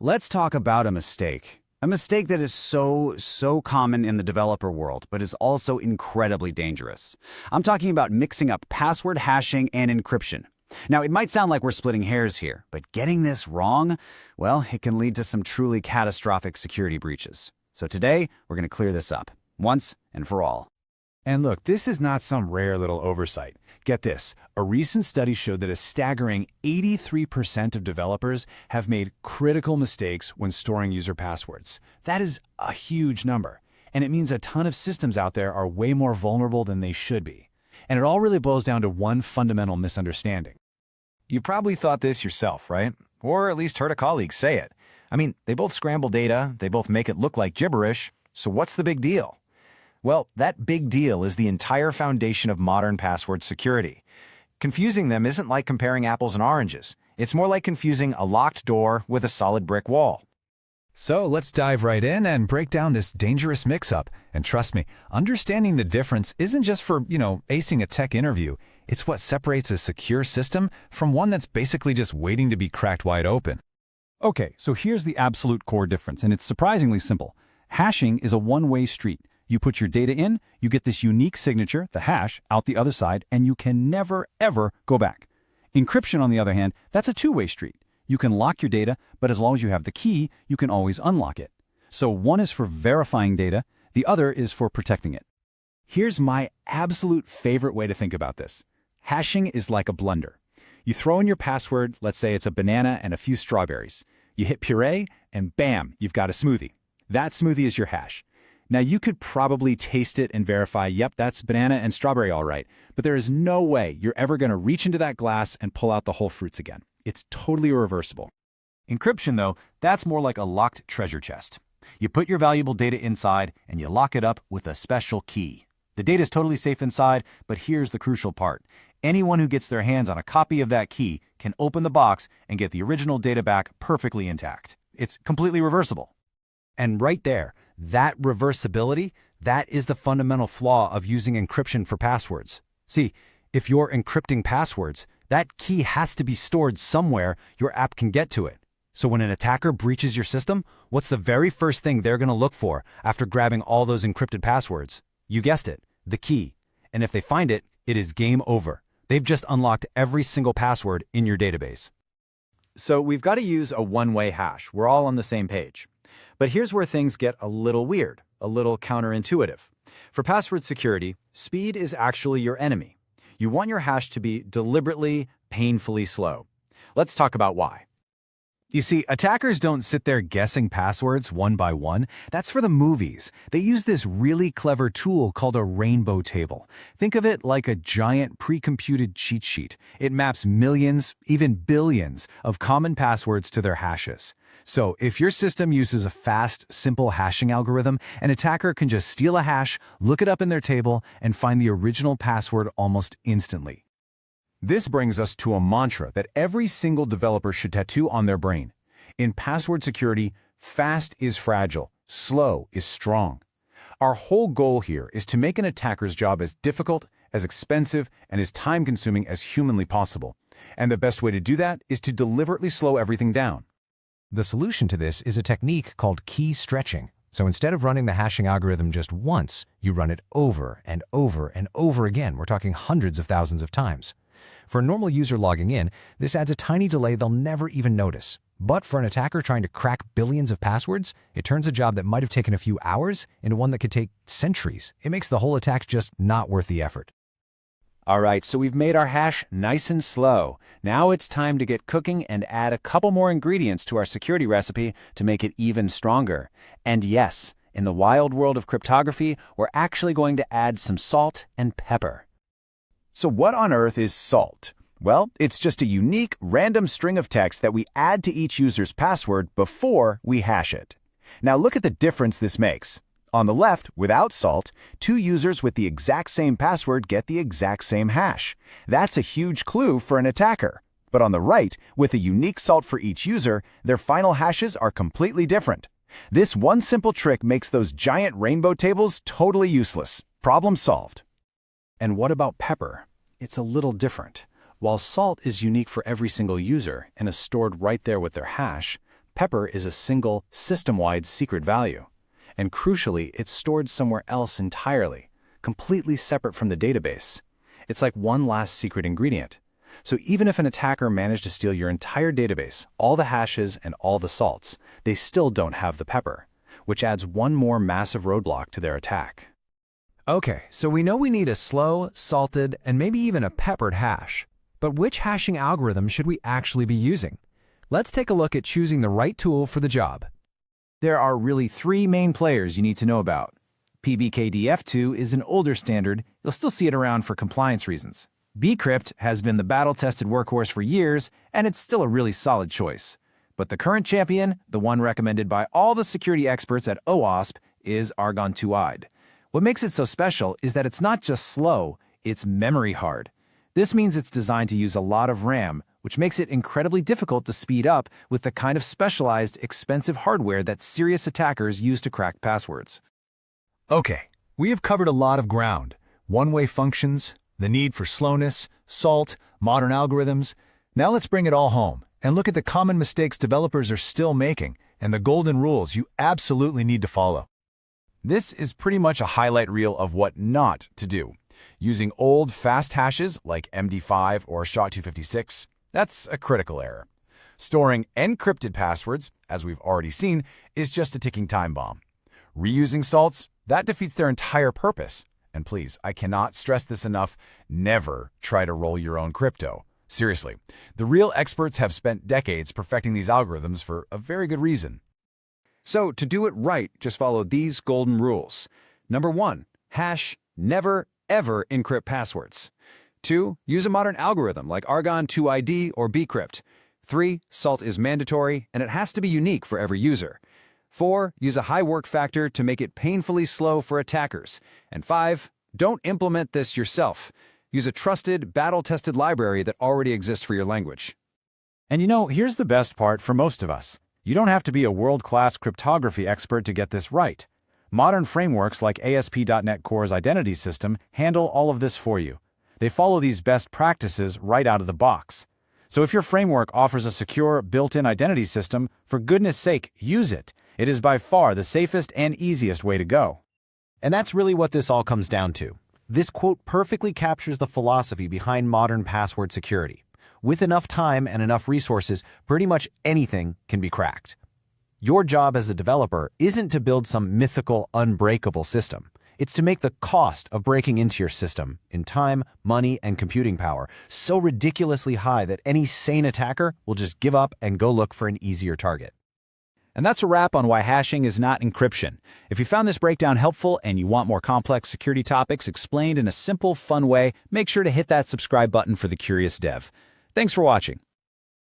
Let's talk about a mistake. A mistake that is so common in the developer world, but is also incredibly dangerous. I'm talking about mixing up password hashing and encryption. Now, it might sound like we're splitting hairs here, but getting this wrong, well, it can lead to some truly catastrophic security breaches. So today, we're going to clear this up, once and for all. And look, this is not some rare little oversight. Get this, a recent study showed that a staggering 83% of developers have made critical mistakes when storing user passwords. That is a huge number, and it means a ton of systems out there are way more vulnerable than they should be. And it all really boils down to one fundamental misunderstanding. You've probably thought this yourself, right? Or at least heard a colleague say it. I mean, they both scramble data, they both make it look like gibberish, so what's the big deal? Well, that big deal is the entire foundation of modern password security. Confusing them isn't like comparing apples and oranges. It's more like confusing a locked door with a solid brick wall. So let's dive right in and break down this dangerous mix-up. And trust me, understanding the difference isn't just for, acing a tech interview. It's what separates a secure system from one that's basically just waiting to be cracked wide open. Okay, so here's the absolute core difference, and it's surprisingly simple. Hashing is a one-way street. You put your data in, you get this unique signature, the hash, out the other side, and you can never, ever go back. Encryption, on the other hand, that's a two-way street. You can lock your data, but as long as you have the key, you can always unlock it. So one is for verifying data, the other is for protecting it. Here's my absolute favorite way to think about this. Hashing is like a blender. You throw in your password, let's say it's a banana and a few strawberries. You hit puree, and bam, you've got a smoothie. That smoothie is your hash. Now, you could probably taste it and verify, yep, that's banana and strawberry all right, but there is no way you're ever going to reach into that glass and pull out the whole fruits again. It's totally irreversible. Encryption, though, that's more like a locked treasure chest. You put your valuable data inside, and you lock it up with a special key. The data is totally safe inside, but here's the crucial part. Anyone who gets their hands on a copy of that key can open the box and get the original data back perfectly intact. It's completely reversible. And right there, that reversibility, that is the fundamental flaw of using encryption for passwords. See, if you're encrypting passwords, that key has to be stored somewhere your app can get to it. So when an attacker breaches your system, what's the very first thing they're going to look for after grabbing all those encrypted passwords? You guessed it, the key. And if they find it, it is game over. They've just unlocked every single password in your database. So we've got to use a one-way hash. We're all on the same page. But here's where things get a little weird, a little counterintuitive. For password security, speed is actually your enemy. You want your hash to be deliberately, painfully slow. Let's talk about why. You see, attackers don't sit there guessing passwords one by one. That's for the movies. They use this really clever tool called a rainbow table. Think of it like a giant pre-computed cheat sheet. It maps millions, even billions, of common passwords to their hashes. So if your system uses a fast, simple hashing algorithm, an attacker can just steal a hash, look it up in their table, and find the original password almost instantly. This brings us to a mantra that every single developer should tattoo on their brain. In password security, fast is fragile, slow is strong. Our whole goal here is to make an attacker's job as difficult, as expensive, and as time-consuming as humanly possible. And the best way to do that is to deliberately slow everything down. The solution to this is a technique called key stretching. So instead of running the hashing algorithm just once, you run it over and over and over again. We're talking hundreds of thousands of times. For a normal user logging in, this adds a tiny delay they'll never even notice. But for an attacker trying to crack billions of passwords, it turns a job that might have taken a few hours into one that could take centuries. It makes the whole attack just not worth the effort. All right, so we've made our hash nice and slow. Now it's time to get cooking and add a couple more ingredients to our security recipe to make it even stronger. And yes, in the wild world of cryptography, we're actually going to add some salt and pepper. So what on earth is salt? Well, it's just a unique, random string of text that we add to each user's password before we hash it. Now look at the difference this makes. On the left, without salt, two users with the exact same password get the exact same hash. That's a huge clue for an attacker. But on the right, with a unique salt for each user, their final hashes are completely different. This one simple trick makes those giant rainbow tables totally useless. Problem solved. And what about pepper? It's a little different. While salt is unique for every single user and is stored right there with their hash, Pepper is a single, system-wide secret value. And crucially, it's stored somewhere else entirely, completely separate from the database. It's like one last secret ingredient. So even if an attacker managed to steal your entire database, all the hashes and all the salts, they still don't have the pepper, which adds one more massive roadblock to their attack. Okay, so we know we need a slow, salted, and maybe even a peppered hash. But which hashing algorithm should we actually be using? Let's take a look at choosing the right tool for the job. There are really three main players you need to know about. PBKDF2 is an older standard, you'll still see it around for compliance reasons. BCrypt has been the battle-tested workhorse for years, and it's still a really solid choice. But the current champion, the one recommended by all the security experts at OWASP, is Argon 2-eyed. What makes it so special is that it's not just slow, it's memory hard. This means it's designed to use a lot of RAM, which makes it incredibly difficult to speed up with the kind of specialized, expensive hardware that serious attackers use to crack passwords. Okay, we have covered a lot of ground. One-way functions, the need for slowness, salt, modern algorithms. Now let's bring it all home and look at the common mistakes developers are still making and the golden rules you absolutely need to follow. This is pretty much a highlight reel of what not to do. Using old, fast hashes like MD5 or SHA-256, that's a critical error. Storing encrypted passwords, as we've already seen, is just a ticking time bomb. Reusing salts, that defeats their entire purpose. And please, I cannot stress this enough, never try to roll your own crypto. Seriously, the real experts have spent decades perfecting these algorithms for a very good reason. So to do it right, just follow these golden rules. Number 1, hash never, ever encrypt passwords. 2, use a modern algorithm like Argon 2-ID or BCrypt. 3, salt is mandatory, and it has to be unique for every user. 4, use a high work factor to make it painfully slow for attackers. And 5, don't implement this yourself. Use a trusted, battle-tested library that already exists for your language. And you know, here's the best part for most of us. You don't have to be a world-class cryptography expert to get this right. Modern frameworks like ASP.NET Core's identity system handle all of this for you. They follow these best practices right out of the box. So if your framework offers a secure, built-in identity system, for goodness sake, use it. It is by far the safest and easiest way to go. And that's really what this all comes down to. This quote perfectly captures the philosophy behind modern password security. With enough time and enough resources, pretty much anything can be cracked. Your job as a developer isn't to build some mythical, unbreakable system. It's to make the cost of breaking into your system in time, money, and computing power so ridiculously high that any sane attacker will just give up and go look for an easier target. And that's a wrap on why hashing is not encryption. If you found this breakdown helpful and you want more complex security topics explained in a simple, fun way, make sure to hit that subscribe button for the curious dev. Thanks for watching.